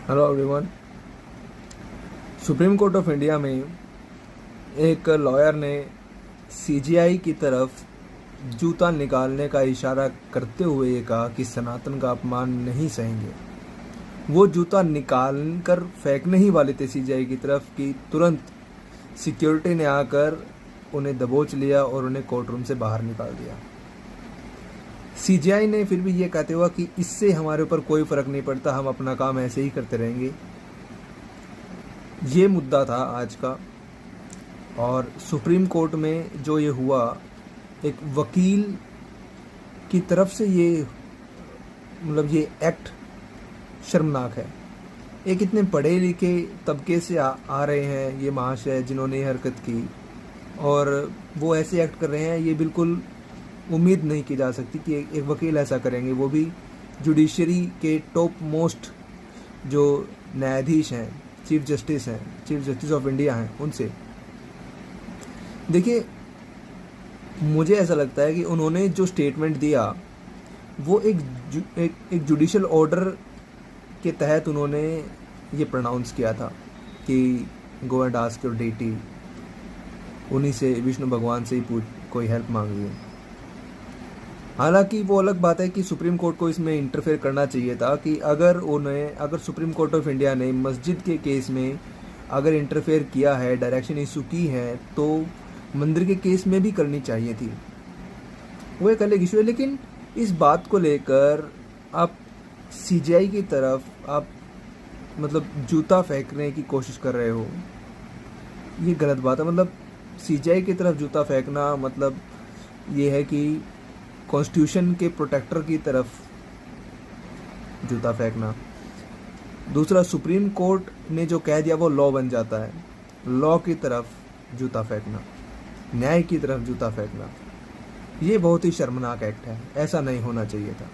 Hello everyone. Supreme court of India में एक lawyer ने सीजीआई की तरफ जूता निकालने का इशारा करते हुए ये कहा कि सनातन का अपमान नहीं सहेंगे। वो जूता निकाल कर फेंकने ही वाले थे सीजीआई की तरफ कि तुरंत सिक्योरिटी ने आकर उन्हें दबोच लिया और उन्हें कोर्ट रूम से बाहर निकाल दिया। सीजीआई ने फिर भी ये कहते हुआ कि इससे हमारे ऊपर कोई फ़र्क नहीं पड़ता, हम अपना काम ऐसे ही करते रहेंगे। ये मुद्दा था आज का। और सुप्रीम कोर्ट में जो ये हुआ, एक वकील की तरफ से ये ये एक्ट शर्मनाक है। एक इतने पढ़े लिखे तबके से आ रहे हैं ये महाशय जिन्होंने ये हरकत की, और वो ऐसे एक्ट कर रहे हैं, ये बिल्कुल उम्मीद नहीं की जा सकती कि एक वकील ऐसा करेंगे, वो भी जुडिशरी के टॉप मोस्ट जो न्यायाधीश हैं, चीफ जस्टिस ऑफ इंडिया हैं, उनसे। देखिए, मुझे ऐसा लगता है कि उन्होंने जो स्टेटमेंट दिया वो एक जुडिशियल ऑर्डर के तहत उन्होंने ये प्रोनाउंस किया था कि go and ask your deity, उन्हीं से, विष्णु भगवान से ही कोई हेल्प मांगिए। हालांकि वो अलग बात है कि सुप्रीम कोर्ट को इसमें इंटरफेयर करना चाहिए था कि अगर सुप्रीम कोर्ट ऑफ इंडिया ने मस्जिद के केस में अगर इंटरफेयर किया है, डायरेक्शन इशू की है, तो मंदिर के केस में भी करनी चाहिए थी। वो एक अलग इशू है। लेकिन इस बात को लेकर आप सीजीआई की तरफ आप जूता फेंकने की कोशिश कर रहे हो, ये गलत बात है। सीजीआई की तरफ जूता फेंकना ये है कि कॉन्स्टिट्यूशन के प्रोटेक्टर की तरफ जूता फेंकना। दूसरा, सुप्रीम कोर्ट ने जो कह दिया वो लॉ बन जाता है। लॉ की तरफ जूता फेंकना, न्याय की तरफ जूता फेंकना, ये बहुत ही शर्मनाक एक्ट है। ऐसा नहीं होना चाहिए था।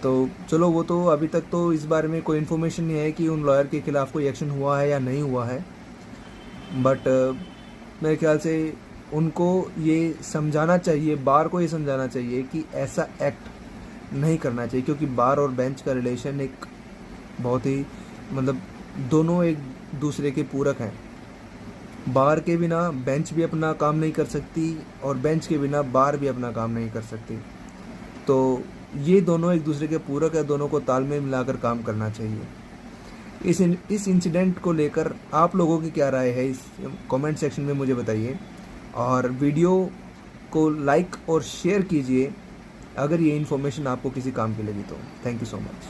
तो चलो, वो तो अभी तक तो इस बारे में कोई इन्फॉर्मेशन नहीं है कि उन लॉयर के खिलाफ कोई एक्शन हुआ है या नहीं हुआ है, बट मेरे ख्याल से उनको ये समझाना चाहिए, बार को ये समझाना चाहिए कि ऐसा एक्ट नहीं करना चाहिए, क्योंकि बार और बेंच का रिलेशन एक बहुत ही दोनों एक दूसरे के पूरक हैं। बार के बिना बेंच भी अपना काम नहीं कर सकती और बेंच के बिना बार भी अपना काम नहीं कर सकती। तो ये दोनों एक दूसरे के पूरक है, दोनों को तालमेल मिलाकर काम करना चाहिए। इस इंसिडेंट को लेकर आप लोगों की क्या राय है, इस कमेंट सेक्शन में मुझे बताइए। और वीडियो को लाइक और शेयर कीजिए अगर ये इन्फॉर्मेशन आपको किसी काम की लगी तो। Thank you so much.